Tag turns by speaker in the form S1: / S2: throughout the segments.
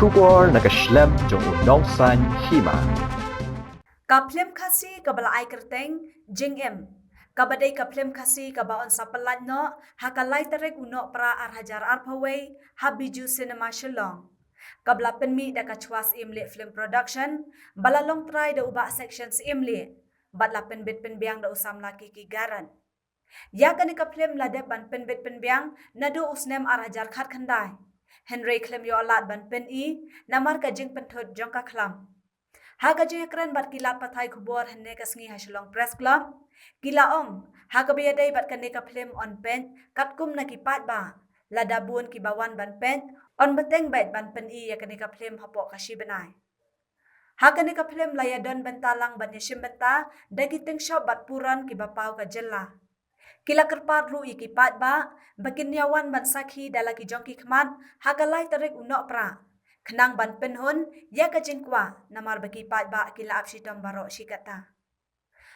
S1: Shubor nakaslem jong unongsan hima.
S2: Kaplem khasi kabala ai kerteng jingem kabadai kaplem khasi kaba on sapalat no hakalai tarek uno pra arhajar arpaway habiju cinema shillong kabla penmi da kachwas imle film production balalong try da uba sections imle batla penbit penbiang da usam laki ki garan ya kani kaplem lade ban penbit penbiang nadu usnem arhajar khat khandai Henry klem yo alat ban pen I namar ka jing penthot jongka khlam Haga je kran bat kilat pathai khubor henne kasngi hasilong press club kila ong haga be dai bat kane ka film on pen katkum na kipat ba lada bun ki bawan ban pen on beteng bait ban pen I ya kane ka film hapo kashi benai haga ne ka film laya don bentalang ban yeshim benta dagi teng shop bat puran ki bapau ka jella kila kerpat ru I kipat ba bakin yawan ban sakhi dalaki jongki khman haga lai tarik unok pra Kenang ban penhun ya ka jingkwa namar bagi pat ba kila apsitam baro shikata.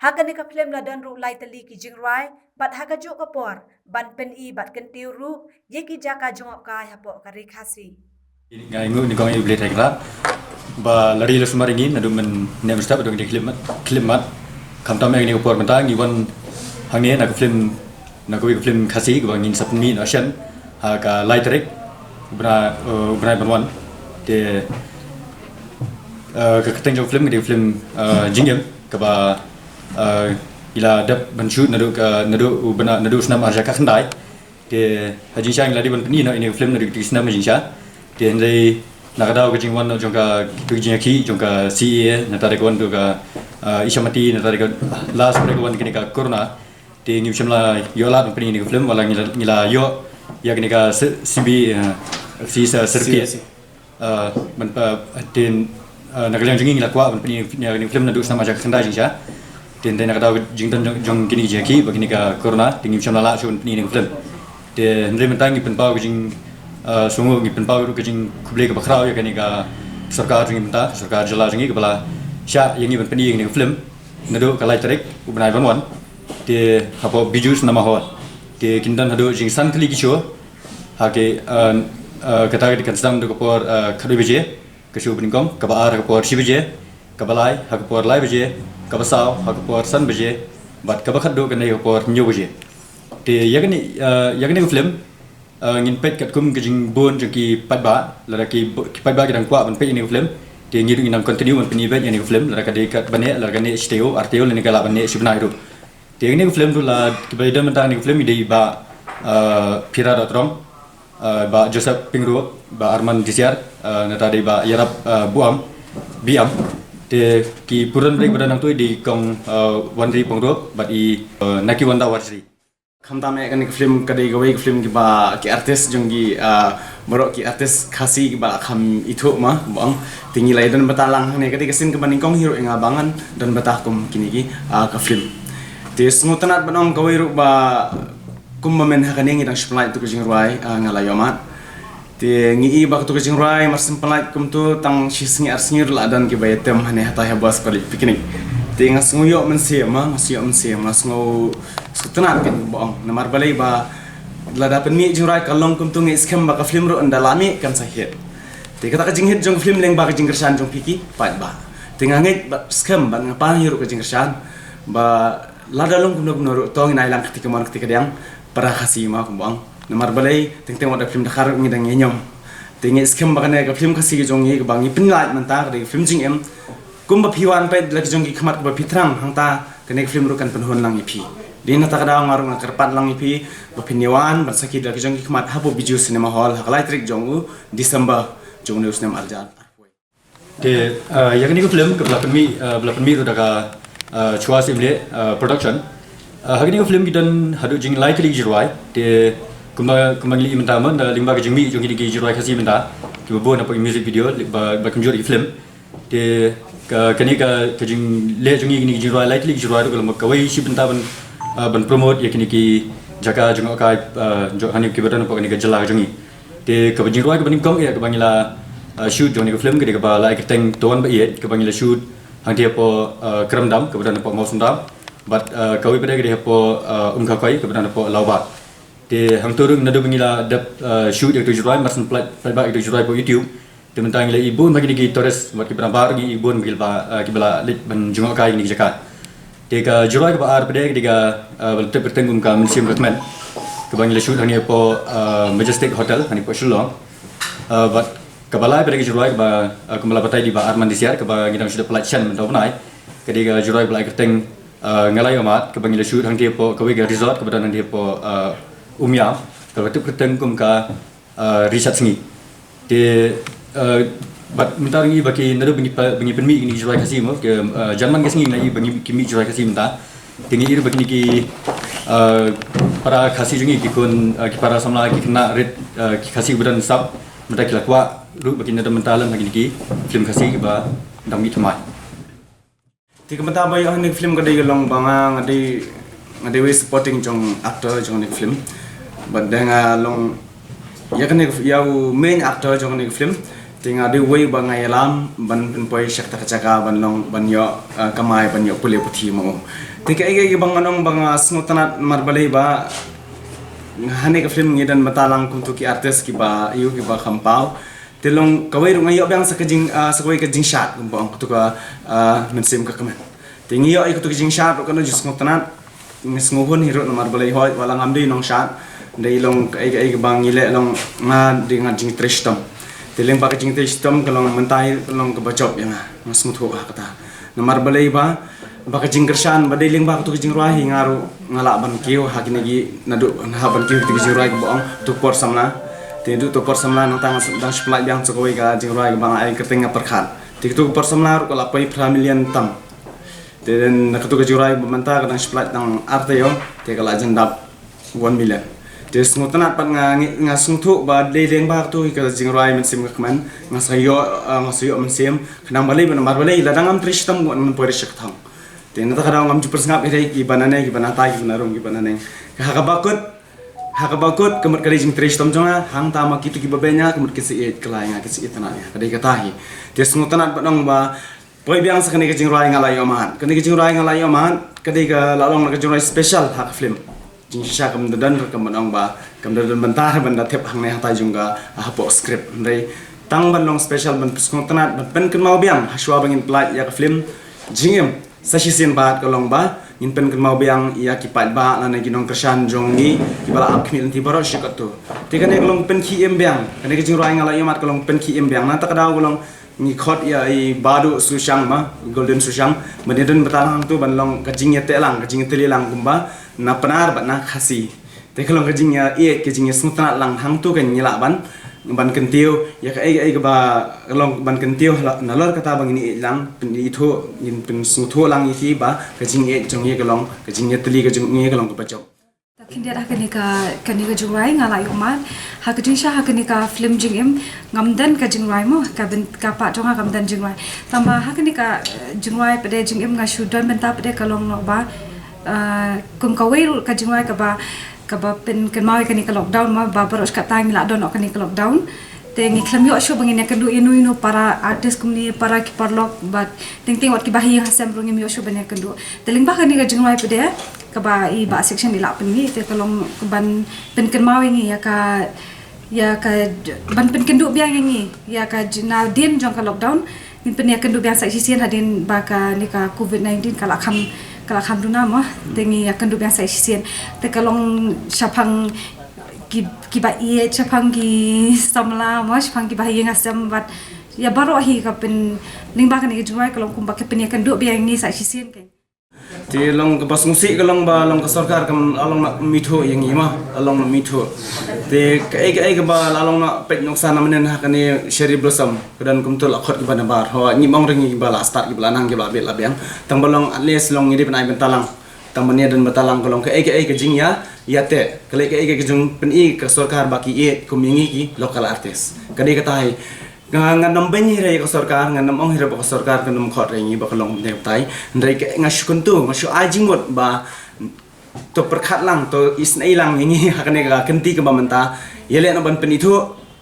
S2: Haka ni ka film la dan ru lai tali ki jingrai bat haka jo kapor ban pen I bat kentiu ru ye ki jaka jongok ka hapo kari khasi.
S3: Ngai ngu ni kong I blade hekla ba lari la sumaringi nadu men nem stap dong di klimat kam tam ni kapor mentang ni wan hang ni na ka film film khasi ka ngin sapni na shan ha ka lai tarik bra banwan de ka keteng jong film jingem ka ba ila dap ban shoot nadu snam arja ka khandai de haji chang la di ban ni no ini film nadu di snam jing sha de ndai nakadaw ka jing wan jong ka jing ki jong ka CA na tare kon do ka ishamati na tare ka last break wan kini ka corona de ngi chimla yola ban ni film wala ngila yo ya kini ka CB si certificate man pa tin nagalang jingin la kwa ban ni film na du sama ja khanda jing sha tin den nagadaw jing tan jong kini je ki bagini ka corona tingi cham la chun ni film de ndre man tangi pen pa jing sungu ngi pen pa ru jing kuble ka bakrao ya kani ka sarkar jing menta sarkar jala jing ki bala sha yang ni ban ni film na du ka lai tarik ubnai ban wan de hapo bijus nama ho de kindan hadu jing san kli ki show ha ke kata di kansang do kapor khadu beje kashu bringkom kabar kapor shibeje kabalai hakapor lai beje kabasau hakapor san beje bat kabakhat do kanai kapor nyu beje te yagni film ngin pet kat kum gijing bon jki patba lara ki patba gidang kwa ban pet ni film te ngiru nginam continue ban peni bet ni film lara kade kat bane lara kane steo arteo ni kala bane shibnai do te ni film do la kibaida mentang ni film idei ba pira dotrong ba Joseph Pingro ba Arman Disiar nata de ba Yarap Buam Biam de ki puran break badan nang tu di kong Wanri Pongro ba I Naki Wanda Warsri
S4: khamta me kan film kadai gawai film ki ba ki artist jonggi borok ki artist khasi ki ba kham ithu ma bang tingi lai dan batalang ne kadai kesin ke baning kong hero enga bangan dan batah kum kini ki ka film te smutanat banong gawai ru ba kummamen hakane ngi dang splai tu kujing ruai ngala yomat te ngi ba tu kujing ruai mar splai kum tu tang shisngi arsngi la dan ki bayetem hane hata ha bas kali piknik te ngas nguyo men se ma mas ngo sutana ken bong namar balai ba la da pen mi jing ruai kalong kum tu ngi skem ba ka film ru andalami kan sahit te kata ka jing hit jong film leng ba ka jing kersan jong piki pat ba te nganget ba skem ba ngapa hiru ka jing kersan ba la dalong kum ru tong nai lang ketika mon ketika diang para khasi ma kumbang namar balai teng wada film dakhar ngi dang nyom tengi skem bakane ka film khasi jong ngi bangi pinlat manta ka film jing em kumba phiwan pe lak jong ki khmat ba pitrang hangta kane film ru kan penhon lang ipi din ta kada ngarung kerpat lang ipi ba pinyawan ba sakit lak jong ki khmat hapo biju cinema hall haklai trik jong u December jong news nem arjan
S3: de yakni ko film ka blapen mi ru daga chua simle production hagini ko film gidan hadu jing lai kali jirwai de kumangli imentaman da limba ke jingmi jong ki jirwai khasi menta ki bo na music video ba kunjur film de kani ka jing le jong ni jirwai lai kali jirwai do ka wai shi benta ban promote yakini ki jaka jong ka jo hani ki badan ko ni ka jala jongi de ka jirwai ka banim kong ya ka bangila shoot jong ni ko film ke ka ba lai ka teng ton ba ye ka bangila shoot hang dia po kram dam ka badan po mau sundam but kawi pada gede po khakai kebetulan po lawa de hang turun nadu bingila dap shoot itu jurai marsen plat ba itu jurai po YouTube Tementang ila ibun bagi digi Torres buat kita bar gi ibun bagi kibala lit ban jungok kai ni jakat. Dega jurai ke bar pede dega belte bertenggung ka museum recommend. Ke bang ila shoot hani po Majestic Hotel hani po Shillong. But kabala pede jurai ba kembala batai di ba Arman disiar ke ba gidang sudah pelatihan mentau nai. Ke dega jurai bela kerteng ngalai amat ke bang ila shoot hani po ke wega resort ke badan dia po Umyam. Ke betul bertenggung ka Richard Sengi. Di bat minta lagi bagi nado bagi penmi ini jurai kasih mo ke zaman kesini lagi bagi kimi jurai kasih minta tinggi ir bagi ki para kasih jungi ki kun ki para samla ki kena red ki kasih budan sab minta kila kwa ru bagi nado mentalan bagi ki film kasih ki ba dam mi thamai
S4: ti kemata bayo ni film kadai long banga ngade we supporting jong actor jong ni film but dengan long ya kan yau main actor jong ni film tinga de way bangai lam ban poi shak tak chaka ban long ban yo kamai ban yo pule puthi mo tika ege bang anong bang snotanat marbale ba hane ka film ngidan matalang kuntu ki artist ki ba yu ki ba khampau tilong kawai runga yo bang sakajing sakawai ka jing shot bang kutu ka mensim ka kamen tingi yo ikutu ki jing shot ko no jis snotanat ngisnguhun hiro marbale hoy wala ngamdi nong shot dei long ege bang ile long nga dinga jing trishtam Tiling pakai jingte sistem kalau mentai kalau kebacop yang ngasmut ho kata. Nomor balai ba pakai jingkersan badai ling ba tu jing ruahi ngaru ngalak ban kiu hakini gi nadu ban kiu ti jing ruahi boong tu por samna. Ti tu por samna nang tang dang supply yang sokoi ka jing ruahi bang ai kerting perkhat. Ti tu por samna ko la pai million tam. Ti den nak tu jing ruahi bamanta ka dang supply dang arte yo ti kala jendap 1 million. Des ngotanat pat ngasung thu ba leleng ba tu ka jingrai men sim kman ngasayo men khnang balai ban mar balai ladangam trishtam gon pore shaktham ten ta kadang ngam jupers ngap ere ki banane ki banata ki banarung ki banane hakabakut kemat kali jing trishtam jonga hang ta ma kitu ki babenya kemat kisi et kelai nga kisi itana ya kadai katahi des ngotanat pat nong ba poi biang sakane ka jingrai ngalai oman kani ka jingrai ngalai oman kadai ka lalong ka jingrai special hak film jing sha kam dan kam nong ba kam dan bentar benda tep hang ne hata jungga hapo script ndai tang ban long special ban puskong tanat ban pen ken mau biang haswa bangin plat ya film jingem sashisin bat kolong ba in pen ken mau biang ya kipat ba lana ginong kersan jongi kibala ap khmil ti baro shikatu tikane kolong pen ki em biang kane ke jing roi ngala yamat kolong pen ki em biang na ta kada kolong ni khot ya I badu susang ma golden susang meneden betalang tu ban long kajing ya telang kajing telilang kumba na penar bat na khasi te kalong kajingnya kajingnya smutna lang hang tu kan nyila ban kentiu ya ka ai ba kalong ban kentiu na lor kata bang ini lang pen itu in pen smutho lang iti ba kajing jong ye kalong kajingnya teli kajing ye kalong kapacok
S2: Kindia kanika jurai ngalai umat hakajing sha hakanika film jingim ngamdan ka jingrai mo ka pa jonga ngamdan jingrai tamba hakanika jingrai pede jingim nga shudan benta pede kalong no ba kum kawai ka jingrai ka ba pen kan kanika lockdown ma ba baros ka tang la don kanika lockdown te ngi klamyo sho bangin yakan du inu para artis kumni para ki parlok but ting wat ki bahi hasam rungi mi sho banya kan du teling ba kanika jingrai pede kaba I ba section ila pengi te kalong ban pen ken mau ngi ya ka ban pen kendu biang ngi ya ka jina din jong ka lockdown nin pen ya kendu biang sa sisian hadin ba ka ni ka covid-19 kala kham duna mo tengi ya kendu biang sa sisian te kalong syapang ki ba ie syapang ki samla mo syapang ki ba yang asam bat ya baru hi ka pen lingba kan ni juai kalong kumba ke pen ya kendu biang ngi sa sisian ke
S4: ti long ke pas musik long ba long ke sarkar kam along nak mitho yang ima along nak mitho te ai ba along nak pet nok sana menen hakani cherry blossom kedan kumtul akhot ke bana bar ho ni mong ringi ba la start ke belanang ke ba bet la biang tang balong at least long ngidi penai bentalang tang menia dan betalang kolong ke ai ke jing ya te kale ke jung pen I ke sarkar baki kumingi ki local artist kadi katai ngan namben hire ko sarkar ngan namong hire ko sarkar kan khot ringi ba kalong neptai ndai ke ngaskuntu ngashu ajimot ba to perkhat lang to isnai lang ngi hakane ka kenti ke bamenta yele no ban penitu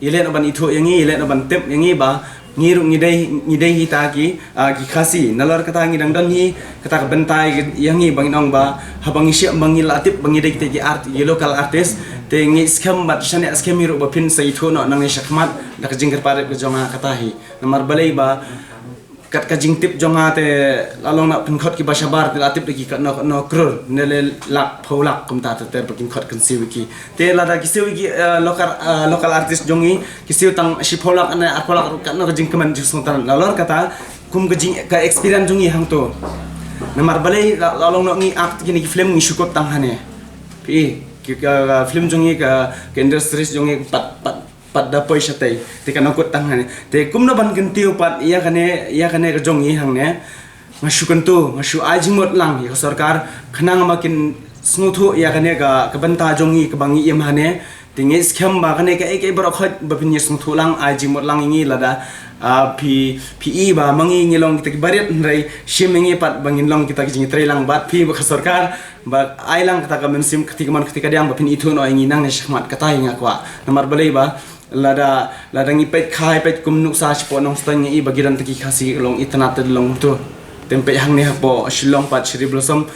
S4: yele no ban itu yangi yele no ban tep yangi ba ngiru ngidai hita ki khasi nalor kata ngidang don hi kata bentai yang hi bangin ong ba habang isya bangil atip bangidai kita ki art ye local artist te ngi scam bat shane scam hiru ba pin sai thu no nang ni shakmat dak jingker pare ke jonga kata hi namar balai ba kat ka jing tip jonga te lalong na pin khot ki ba shabar te atip ki kat no krur nele lak pholak kum ta te bakin khot kan siwi ki te lada ki siwi ki local artist jongi ki siwi tang shi pholak ana pholak kat no jing keman jus mutan lalor kata kum ka jing ka experience jongi hang to namar balai lalong no ngi act ki film ngi shukot tang hane pi ki film jongi ka industries jongi pat da poisa tai te kana kot tang hane te kumna ban gentiu pat iya kane ka jongi hang ne ngashu kentu ngashu ajimot lang ya sarkar khanang makin smuthu iya kane ka banta jongi ka bangi yem hane tingi scam ba kane ka ek bar khot ba pin smuthu lang ajimot lang ingi lada pi ba mangi ngilong kita baret rai shimingi pat bangin long kita jingi trai lang bat pi ba sarkar ba ai lang kata ka mensim ketika diang ba pin itu no ingi nang ne shakmat kata inga kwa namar balai ba lada ngi pet khai pet kum nuk sa po nong stang i bagiran teki khasi long itna te long tu tempe hang ne po shilong pat shri blossom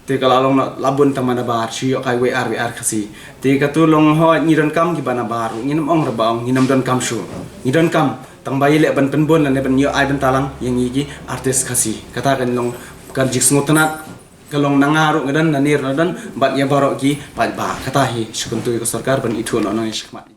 S4: te kala long labun tamana bar shiyo kai we ar khasi te ka tu long ho ngiron kam ki bana baru nginam ong rabaong nginam don kam shu ngidon kam tang bayi le ban penbon lan ban yo ai ban talang yang gi artis khasi kata kan long kan jik sngutanat kalong nangaru ngadan nanir nadan bat ya barok ki pat ba kata hi shukuntu ko sarkar ban itu no no shikmat